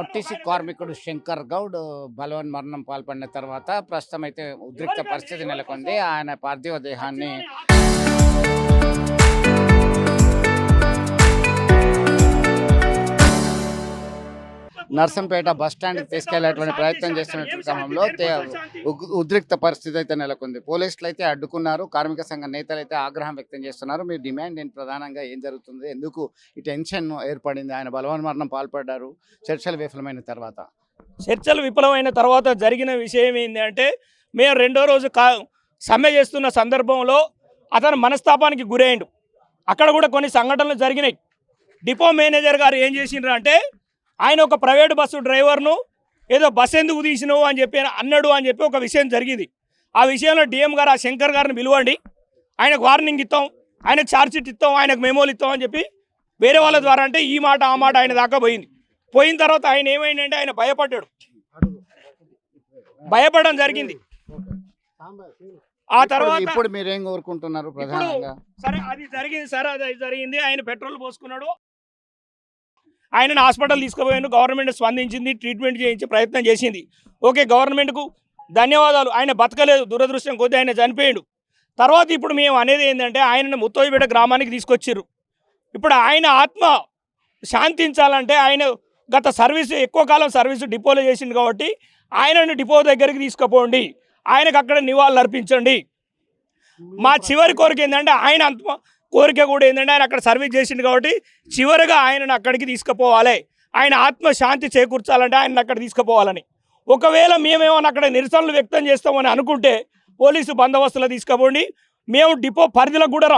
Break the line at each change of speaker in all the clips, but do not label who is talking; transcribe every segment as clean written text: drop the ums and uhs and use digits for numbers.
RTC కార్మికుడు శంకర్ గౌడ్ బలవన్మరణం పాల్పడిన తర్వాత ప్రస్తుతం అయితే ఉద్రిక్త పరిస్థితి నెలకొంది. ఆయన పార్థివ దేహాన్ని నర్సంపేట బస్టాండ్కి తీసుకెళ్లేటువంటి ప్రయత్నం చేస్తున్న క్రమంలో ఉద్రిక్త పరిస్థితి అయితే నెలకొంది. పోలీసులు అయితే అడ్డుకున్నారు. కార్మిక సంఘ నేతలు అయితే ఆగ్రహం వ్యక్తం చేస్తున్నారు. మీ డిమాండ్ ఏంటి? ప్రధానంగా ఏం జరుగుతుంది? ఎందుకు ఈ టెన్షన్ ఏర్పడింది? ఆయన బలవన్మరణం పాల్పడ్డారు. చర్చలు
విఫలమైన తర్వాత జరిగిన విషయం ఏంటి అంటే, మేము రెండో రోజు సమ్మె చేస్తున్న సందర్భంలో అతను మనస్తాపానికి గురైండు. అక్కడ కూడా కొన్ని సంఘటనలు జరిగినాయి. డిపో మేనేజర్ గారు ఏం చేసిండ్రు అంటే, ఆయన ఒక ప్రైవేటు బస్సు డ్రైవర్ను ఏదో బస్సు ఎందుకు తీసినావు అని చెప్పి అన్నాడు అని చెప్పి ఒక విషయం జరిగింది. ఆ విషయంలో డిఎం గారు ఆ శంకర్ గారిని పిలువండి, ఆయనకు వార్నింగ్ ఇస్తాం, ఆయనకు ఛార్జ్షీట్ ఇస్తాం, ఆయనకు మెమోలు ఇస్తాం అని చెప్పి వేరే వాళ్ళ ద్వారా అంటే ఈ మాట ఆ మాట ఆయన దాకా పోయిన తర్వాత ఆయన ఏమైందంటే ఆయన భయపడడం జరిగింది. ఆ తర్వాత
ఇప్పుడు మీరేం కోరుకుంటున్నారు?
సరే అది జరిగింది సార్, అది జరిగింది. ఆయన పెట్రోల్ పోసుకున్నాడు, ఆయనను హాస్పిటల్ తీసుకుపోయాను. గవర్నమెంట్ స్పందించింది, ట్రీట్మెంట్ చేయించే ప్రయత్నం చేసింది. ఓకే, గవర్నమెంట్కు ధన్యవాదాలు. ఆయన బతకలేదు, దురదృష్టం కొద్ది ఆయన చనిపోయాడు. తర్వాత ఇప్పుడు మేము అనేది ఏంటంటే, ఆయనను ముత్తోయిపేట గ్రామానికి తీసుకొచ్చిర్రు. ఇప్పుడు ఆయన ఆత్మ శాంతించాలంటే ఆయన గత సర్వీసు ఎక్కువ కాలం సర్వీసు డిపోలో చేసింది కాబట్టి ఆయనను డిపో దగ్గరికి తీసుకుపోండి, ఆయనకు అక్కడ నివాళులు అర్పించండి. మా చివరి కోరిక ఏంటంటే, ఆయన ఆత్మ కోరిక కూడా ఏంటంటే, ఆయన అక్కడ సర్వీస్ చేసింది కాబట్టి చివరిగా ఆయనను అక్కడికి తీసుకుపోవాలి. ఆయన ఆత్మ శాంతి చేకూర్చాలంటే ఆయన అక్కడ తీసుకుపోవాలని. ఒకవేళ మేమేమన్నా అక్కడ నిరసనలు వ్యక్తం చేస్తామని అనుకుంటే పోలీసు బందోబస్తులో తీసుకుపోండి. మేము డిపో పరిధిలోకి కూడా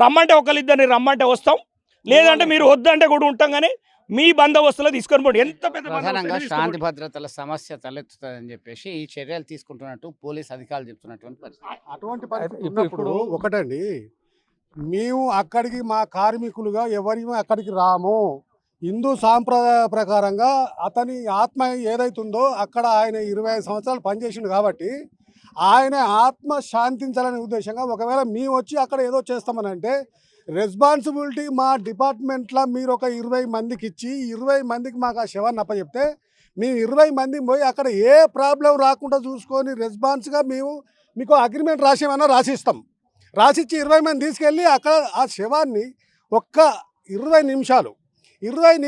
రమ్మంటే ఒకరిద్దరిని రమ్మంటే వస్తాం, లేదంటే మీరు వద్దంటే కూడా ఉంటాం. కానీ మీ బందోబస్తులో తీసుకొని పోండి. ఎంత పెద్ద
ప్రధానంగా శాంతి భద్రతల సమస్య తలెత్తుతుందని చెప్పేసి ఈ చర్యలు తీసుకుంటున్నట్టు పోలీసు అధికారులు చెప్తున్నటువంటి పరిస్థితి.
అటువంటి పరిస్థితి ఇప్పుడు ఒకటండి, మేము అక్కడికి మా కార్మికులుగా ఎవరి అక్కడికి రాము. హిందూ సాంప్రదాయ ప్రకారంగా అతని ఆత్మ ఏదైతుందో అక్కడ ఆయన 25 సంవత్సరాలు పనిచేసిండు కాబట్టి ఆయన ఆత్మ శాంతించాలనే ఉద్దేశంగా ఒకవేళ మేము వచ్చి అక్కడ ఏదో చేస్తామని అంటే రెస్పాన్సిబిలిటీ మా డిపార్ట్మెంట్లో మీరు ఒక 20 మందికి ఇచ్చి 20 మందికి మాకు ఆ శవాన్ని అప్పచెప్తే మేము 20 మందికి పోయి అక్కడ ఏ ప్రాబ్లం రాకుండా చూసుకొని రెస్పాన్స్గా మేము మీకు అగ్రిమెంట్ రాసేమన్నా రాసిస్తాం. రాసిచ్చి 20 మంది తీసుకెళ్ళి అక్కడ ఆ శవాన్ని ఒక్క 20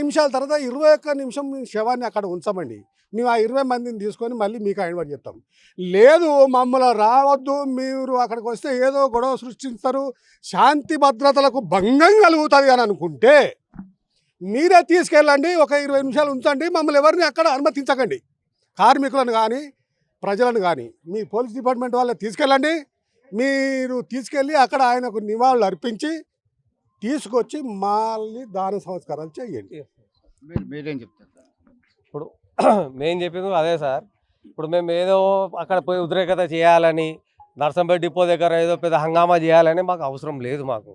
నిమిషాల తర్వాత 21 నిమిషం శవాన్ని అక్కడ ఉంచమండి. మేము ఆ 20 మందిని తీసుకొని మళ్ళీ మీకు ఆయన చెప్తాం. లేదు మమ్మల్ని రావద్దు, మీరు అక్కడికి వస్తే ఏదో గొడవ సృష్టిస్తారు, శాంతి భద్రతలకు భంగం కలుగుతుంది అని అనుకుంటే మీరే తీసుకెళ్ళండి, ఒక 20 నిమిషాలు ఉంచండి, మమ్మల్ని ఎవరిని అక్కడ అనుమతించకండి. కార్మికులను కానీ ప్రజలను కానీ మీ పోలీస్ డిపార్ట్మెంట్ వాళ్ళని తీసుకెళ్ళండి. మీరు తీసుకెళ్ళి అక్కడ ఆయనకు నివాళులు అర్పించి తీసుకొచ్చి మళ్ళీ దాన సంస్కారాలు చేయండి.
మీరేం చెప్తారు?
ఇప్పుడు మేము చెప్పింది అదే సార్. ఇప్పుడు మేము ఏదో అక్కడ పోయి ఉద్రేకత చేయాలని, నర్సంపేట డిపో దగ్గర ఏదో పెద్ద హంగామా చేయాలని మాకు అవసరం లేదు మాకు.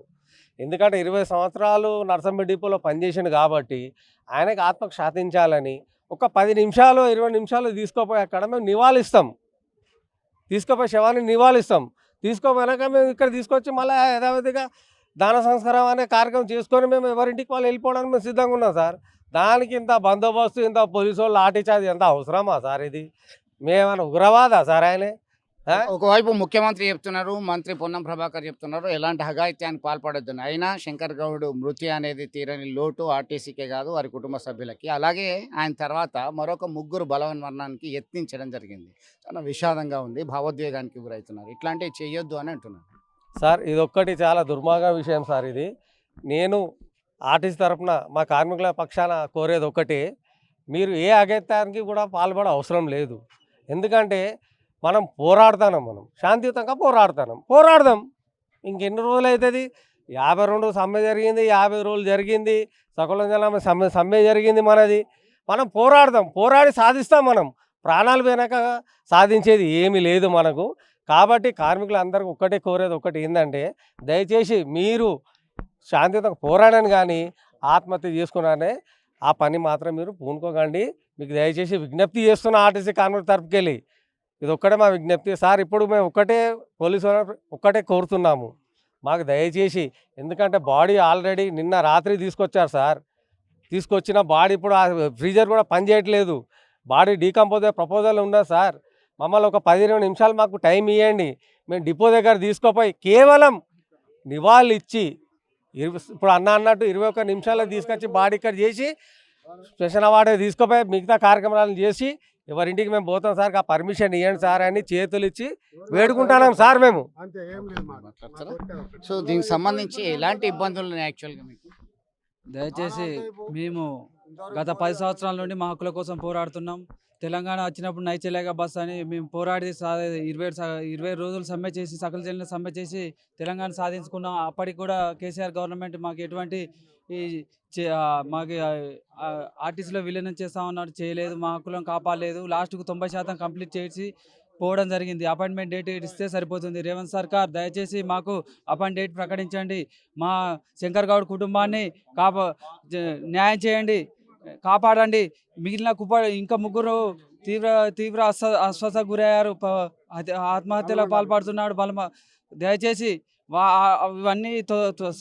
ఎందుకంటే 20 సంవత్సరాలు నర్సంపేట డిపోలో పనిచేసిండు కాబట్టి ఆయనకు ఆత్మకు శాంతించాలని ఒక 10 నిమిషాలు 20 నిమిషాలు తీసుకుపోయి అక్కడ మేము నివాళిస్తాం, తీసుకుపోయి శవాన్ని నివాళిస్తాం. తీసుకోపోయాక మేము ఇక్కడ తీసుకొచ్చి మళ్ళీ యథావిధిగా దాన సంస్కారం అనే కార్యక్రమం చేసుకొని మేము ఎవరింటికి వాళ్ళు వెళ్ళిపోవడానికి మేము సిద్ధంగా ఉన్నాం సార్. దానికి ఇంత బందోబస్తు, ఇంత పోలీసు వాళ్ళు లాఠీచార్జ్ ఎంత అవసరమా సార్? ఇది మేమన్నా ఉగ్రవాదా సార్? ఆయనే
ఒకవైపు ముఖ్యమంత్రి చెప్తున్నారు, మంత్రి పొన్నం ప్రభాకర్ చెప్తున్నారు ఎలాంటి హగాయిత్యానికి పాల్పడొద్దని. అయినా శంకర్ గౌడ్ మృతి అనేది తీరని లోటు ఆర్టీసీకే కాదు వారి కుటుంబ సభ్యులకి. అలాగే ఆయన తర్వాత మరొక 3 బలవన్మరణానికి యత్నించడం జరిగింది. చాలా విషాదంగా ఉంది, భావోద్వేగానికి గురవుతున్నారు. ఇట్లాంటివి చేయొద్దు అని అంటున్నారు
సార్. ఇదొక్కటి చాలా దుర్మార్గ విషయం సార్. ఇది నేను ఆర్టీసీ తరఫున మా కార్మికుల పక్షాన కోరేది ఒక్కటే, మీరు ఏ అగత్యానికి కూడా పాల్పడ అవసరం లేదు. ఎందుకంటే మనం పోరాడుతున్నాం, మనం శాంతియుతంగా పోరాడదాం. ఇంకెన్ని రోజులు అవుతుంది? 52 సమ్మె జరిగింది, 50 రోజులు జరిగింది, సకలం జల సమ్మె జరిగింది మనది. మనం పోరాడి సాధిస్తాం. మనం ప్రాణాలు పోయినాక సాధించేది ఏమీ లేదు మనకు. కాబట్టి కార్మికులందరికీ ఒక్కటే కోరేది ఒకటి ఏంటంటే, దయచేసి మీరు శాంతియుతంగా పోరాడని కానీ ఆత్మహత్య చేసుకున్నానే ఆ పని మాత్రం మీరు పూనుకోకండి. మీకు దయచేసి విజ్ఞప్తి చేస్తున్న ఆర్టీసీ కార్మికుల తరపుకెళ్ళి ఇది ఒక్కటే మా విజ్ఞప్తి సార్. ఇప్పుడు మేము పోలీసు ఒక్కటే కోరుతున్నాము, మాకు దయచేసి, ఎందుకంటే బాడీ ఆల్రెడీ నిన్న రాత్రి తీసుకొచ్చారు సార్. తీసుకొచ్చిన బాడీ ఇప్పుడు ఆ ఫ్రీజర్ కూడా పని చేయట్లేదు. బాడీ డీకంపోజ్ ప్రపోజల్ ఉన్నది సార్. మమ్మల్ని ఒక 10-20 నిమిషాలు మాకు టైం ఇవ్వండి. మేము డిపో దగ్గర తీసుకుపోయి కేవలం నివాళులు ఇచ్చి ఇప్పుడు అన్నట్టు 21 నిమిషాల్లో తీసుకొచ్చి బాడీ ఇక్కడ చేసి స్పెషల్ అవార్డు తీసుకుపోయి మిగతా కార్యక్రమాలను చేసి ఎవరింటికి మేము పోతాం సార్, ఆ పర్మిషన్ ఇవ్వండి సార్ అని చేతులు ఇచ్చి వేడుకుంటున్నాం సార్ మేము.
అంతే, ఏం లేదు
మాట్లాడతారా? సో దీనికి సంబంధించి ఎలాంటి ఇబ్బందులు ఉన్నాయి యాక్చువల్గా మీకు?
దయచేసి మేము గత 10 సంవత్సరాల నుండి మా హక్కుల కోసం పోరాడుతున్నాం. తెలంగాణ వచ్చినప్పుడు నైచెలేక బస్ అని మేము పోరాడి 20 రోజులు సమ్మె చేసి సకల జిల్లా సమ్మె చేసి తెలంగాణ సాధించుకున్నాం. అప్పటికి కూడా కేసీఆర్ గవర్నమెంట్ మాకు ఎటువంటి ఈ మాకు ఆర్టీసీలో విలీనం చేస్తామన్నాడు, చేయలేదు. మా హక్కులను కాపాడలేదు. లాస్ట్కు 90% కంప్లీట్ చేసి పోవడం జరిగింది. అపాయింట్మెంట్ డేట్ ఇస్తే సరిపోతుంది. రేవంత్ సర్కార్ దయచేసి మాకు అపాయింట్ డేట్ ప్రకటించండి. మా శంకర్ గౌడ్ కుటుంబాన్ని న్యాయం చేయండి, కాపాడండి. మిగిలిన ఇంకా 3 తీవ్ర అస్వస్థకు గురయ్యారు. ఆత్మహత్యలో పాల్పడుతున్నాడు బలమ. దయచేసి ఇవన్నీ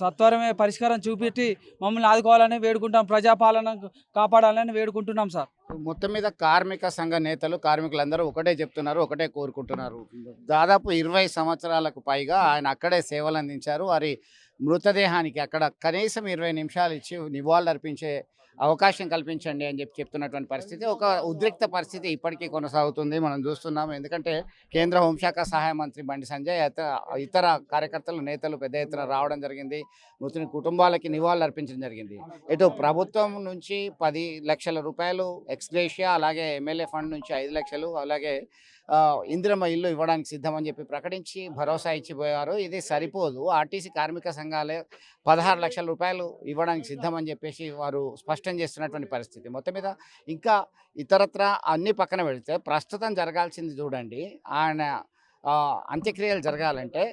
సత్వరమే పరిష్కారం చూపెట్టి మమ్మల్ని ఆదుకోవాలని వేడుకుంటాం. ప్రజాపాలన కాపాడాలని వేడుకుంటున్నాం సార్.
మొత్తం మీద కార్మిక సంఘ నేతలు కార్మికులందరూ ఒకటే చెప్తున్నారు, ఒకటే కోరుకుంటున్నారు. దాదాపు 20 సంవత్సరాలకు పైగా ఆయన అక్కడే సేవలు అందించారు. వారి మృతదేహానికి అక్కడ కనీసం 20 నిమిషాలు ఇచ్చి నివాళులు అర్పించే అవకాశం కల్పించండి అని చెప్తున్నటువంటి పరిస్థితి, ఒక ఉద్రిక్త పరిస్థితి ఇప్పటికీ కొనసాగుతుంది. మనం చూస్తున్నాం. ఎందుకంటే కేంద్ర హోంశాఖ సహాయ మంత్రి బండి సంజయ్ ఇతర కార్యకర్తలు నేతలు పెద్ద ఎత్తున రావడం జరిగింది. మృతుని కుటుంబాలకి నివాళులు అర్పించడం జరిగింది. ఇటు ప్రభుత్వం నుంచి 10 లక్షల రూపాయలు ఎక్స్గ్రేషియా, అలాగే ఎమ్మెల్యే ఫండ్ నుంచి 5 లక్షలు, అలాగే ఇందిరమ్మ ఇల్లు ఇవ్వడానికి సిద్ధమని చెప్పి ప్రకటించి భరోసా ఇచ్చిపోయారు. ఇది సరిపోదు, ఆర్టీసీ కార్మిక సంఘాలే 16 లక్షల రూపాయలు ఇవ్వడానికి సిద్ధమని చెప్పేసి వారు స్పష్టం చేస్తున్నటువంటి పరిస్థితి. మొత్తం మీద ఇంకా ఇతరత్ర అన్ని పక్కన పెడితే ప్రస్తుతం జరగాల్సింది చూడండి, ఆయన అంత్యక్రియలు జరగాలంటే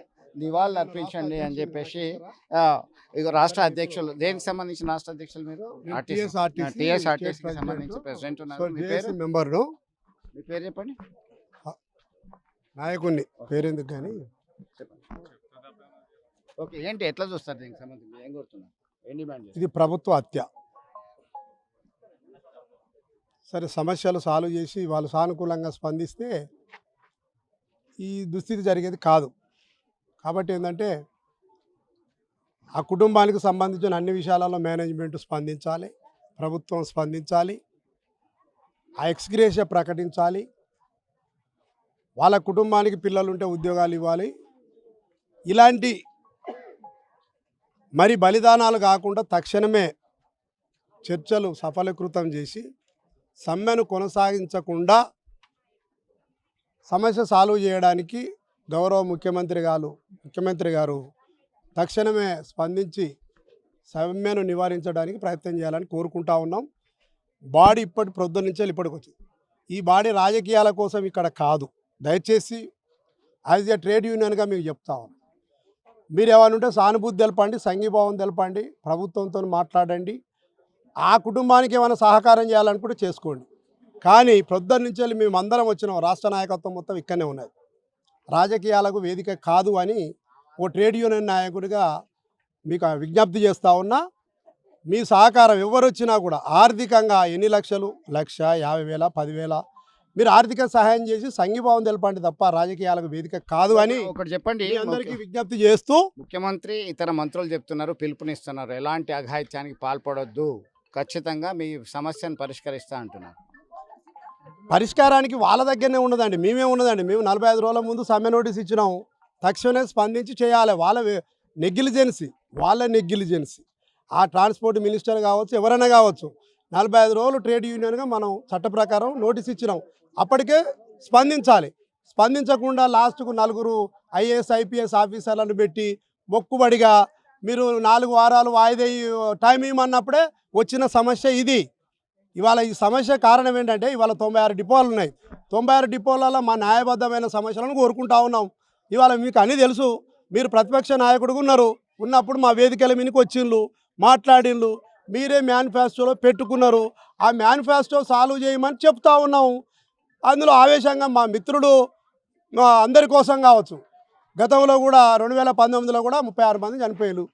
నివాళులు అర్పించండి అని చెప్పేసి ఇక రాష్ట్ర అధ్యక్షులు, దేనికి సంబంధించిన రాష్ట్ర అధ్యక్షులు మీరు? టీఎస్ఆర్టీసీకి సంబంధించి ప్రెసిడెంట్ ఉన్నారు. మీ పేరు?
మెంబర్ను.
మీ పేరు చెప్పండి.
నాయకుడిని పేరెందుకు కానీ.
ఓకే, ఏంటి ఎట్లా చూస్తారు దీనికి సంబంధించి? ఏం కోరుతున్నారు? ఏం డిమాండ్ చేస్తారు?
ఇది ప్రభుత్వ హత్య. సరే, సమస్యలు సాల్వ్ చేసి వాళ్ళు సానుకూలంగా స్పందిస్తే ఈ దుస్థితి జరిగేది కాదు. కాబట్టి ఏంటంటే ఆ కుటుంబానికి సంబంధించిన అన్ని విషయాలలో మేనేజ్మెంట్ స్పందించాలి, ప్రభుత్వం స్పందించాలి, ఆ ఎక్స్గ్రేషియా ప్రకటించాలి, వాళ్ళ కుటుంబానికి పిల్లలుంటే ఉద్యోగాలు ఇవ్వాలి. ఇలాంటి మరి బలిదానాలు కాకుండా తక్షణమే చర్చలు సఫలీకృతం చేసి సమ్మెను కొనసాగించకుండా సమస్య సాల్వ్ చేయడానికి గౌరవ ముఖ్యమంత్రి గారు తక్షణమే స్పందించి సమ్మెను నివారించడానికి ప్రయత్నం చేయాలని కోరుకుంటా ఉన్నాం. బాడీ ప్రొద్దున నుంచి ఇప్పటికి వచ్చింది. ఈ బాడీ రాజకీయాల కోసం ఇక్కడ కాదు. దయచేసి యాజ్ ఏ ట్రేడ్ యూనియన్గా మీకు చెప్తా ఉన్నాం, మీరు ఏమైనా ఉంటే సానుభూతి తెలపండి, సంఘీభావం తెలపండి, ప్రభుత్వంతో మాట్లాడండి, ఆ కుటుంబానికి ఏమైనా సహకారం చేయాలనుకుంటే చేసుకోండి. కానీ ప్రొద్దున నుంచి మేము అందరం వచ్చినాం, రాష్ట్ర నాయకత్వం మొత్తం ఇక్కడనే ఉన్నది. రాజకీయాలకు వేదిక కాదు అని ఓ ట్రేడ్ యూనియన్ నాయకుడిగా మీకు విజ్ఞప్తి చేస్తూ ఉన్నా. మీ సహకారం ఎవరు వచ్చినా కూడా ఆర్థికంగా ఎన్ని లక్షలు, 1,50,000, 10,000 మీరు ఆర్థిక సహాయం చేసి సంఘీభావం తెలపండి తప్ప రాజకీయాలకు వేదిక కాదు అని
ఒకటి చెప్పండి.
అందరికీ విజ్ఞప్తి చేస్తూ
ముఖ్యమంత్రి ఇతర మంత్రులు చెప్తున్నారు, పిలుపునిస్తున్నారు, ఎలాంటి అఘాయిత్యానికి పాల్పడొద్దు, ఖచ్చితంగా మీ సమస్యను పరిష్కరిస్తా అంటున్నారు.
పరిష్కారానికి వాళ్ళ దగ్గరనే ఉన్నదండి, మేమే ఉన్నదండి. మేము 45 రోజుల ముందు సమ్మె నోటీస్ ఇచ్చినాము, తక్షణమే స్పందించి చేయాలి. వాళ్ళ నెగ్లిజెన్సీ ఆ ట్రాన్స్పోర్ట్ మినిస్టర్ కావచ్చు, ఎవరైనా కావచ్చు, 45 రోజులు ట్రేడ్ యూనియన్గా మనం చట్ట ప్రకారం నోటీస్ ఇచ్చినాం. అప్పటికే స్పందించాలి. స్పందించకుండా లాస్ట్కు 4 IAS IPS ఆఫీసర్లను పెట్టి మొక్కుబడిగా మీరు 4 వారాలు వాయిదా టైం ఇవ్వమన్నప్పుడే వచ్చిన సమస్య ఇది. ఇవాళ ఈ సమస్య కారణం ఏంటంటే ఇవాళ 96 డిపోలు ఉన్నాయి. 96 డిపోలలో మా న్యాయబద్ధమైన సమస్యలను కోరుకుంటా ఉన్నాం. ఇవాళ మీకు అన్నీ తెలుసు, మీరు ప్రతిపక్ష నాయకుడుగా ఉన్నప్పుడు మా వేదికల మీదకి వచ్చిండ్రు, మాట్లాడిండ్రు, మీరే మేనిఫెస్టోలో పెట్టుకున్నారు. ఆ మేనిఫెస్టో సాల్వ్ చేయమని చెప్తా ఉన్నాము. అందులో ఆవేశంగా మా మిత్రుడు అందరి కోసం కావచ్చు, గతంలో కూడా 2019లో కూడా 36 మంది చనిపోయారు.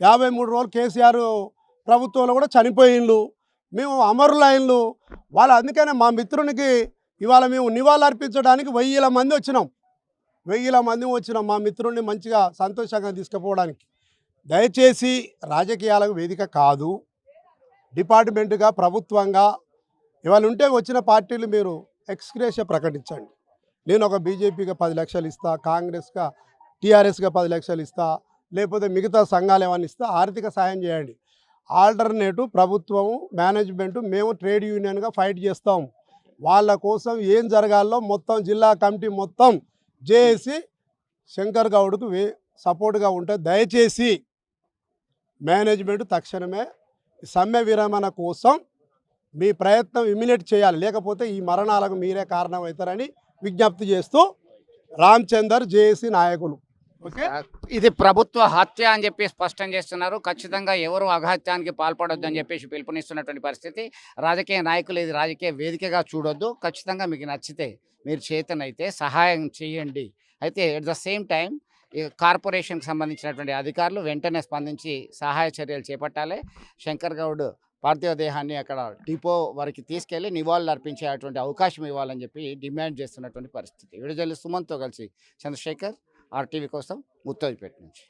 53 రోజులు కేసీఆర్ ప్రభుత్వంలో కూడా చనిపోయిండ్రు. మేము అమరులైన్లు వాళ్ళు. అందుకనే మా మిత్రునికి ఇవాళ మేము నివాళులు అర్పించడానికి 1000 మంది వచ్చినాం. 1000 మంది వచ్చినాం మా మిత్రుడిని మంచిగా సంతోషంగా తీసుకుపోవడానికి. దయచేసి రాజకీయాలకు వేదిక కాదు, డిపార్ట్మెంటుగా ప్రభుత్వంగా ఇవాళ ఉంటే వచ్చిన పార్టీలు మీరు ఎక్స్గ్రేషియా ప్రకటించండి. నేను ఒక బీజేపీగా 10 లక్షలు ఇస్తా, కాంగ్రెస్గా టీఆర్ఎస్గా 10 లక్షలు ఇస్తా, లేకపోతే మిగతా సంఘాలు ఏమైనా ఇస్తా, ఆర్థిక సాయం చేయండి. ఆల్టర్నేటివ్ ప్రభుత్వము మేనేజ్మెంటు మేము ట్రేడ్ యూనియన్గా ఫైట్ చేస్తాం. వాళ్ళ కోసం ఏం జరగాలో మొత్తం జిల్లా కమిటీ మొత్తం జేఏసీ శంకర్ గౌడ్కు సపోర్ట్గా ఉంటే దయచేసి మేనేజ్మెంట్ తక్షణమే సమ్మె విరమణ కోసం మీ ప్రయత్నం ఇమినేట్ చేయాలి. లేకపోతే ఈ మరణాలకు మీరే కారణం అవుతారని విజ్ఞప్తి చేస్తూ రామచందర్ జేఏసీ నాయకులు. ఓకే,
ఇది ప్రభుత్వ హత్య అని చెప్పి స్పష్టం చేస్తున్నారు. ఖచ్చితంగా ఎవరు అఘాత్యానికి పాల్పడొద్దు అని చెప్పేసి పిలుపునిస్తున్నటువంటి పరిస్థితి. రాజకీయ నాయకులు ఇది రాజకీయ వేదికగా చూడొద్దు. ఖచ్చితంగా మీకు నచ్చితే మీరు చేతనైతే సహాయం చేయండి. అయితే ఎట్ ద సేమ్ టైం ఈ కార్పొరేషన్కి సంబంధించినటువంటి అధికారులు వెంటనే స్పందించి సహాయ చర్యలు చేపట్టాలి. శంకర్ గౌడ్ పార్థివ దేహాన్ని అక్కడ డిపో వరకు తీసుకెళ్లి నివాళులు అర్పించేటువంటి అవకాశం ఇవ్వాలని చెప్పి డిమాండ్ చేస్తున్నటువంటి పరిస్థితి. విడుదల సుమన్తో కలిసి చంద్రశేఖర్, RTV కోసం ముత్తోజిపేట నుంచి.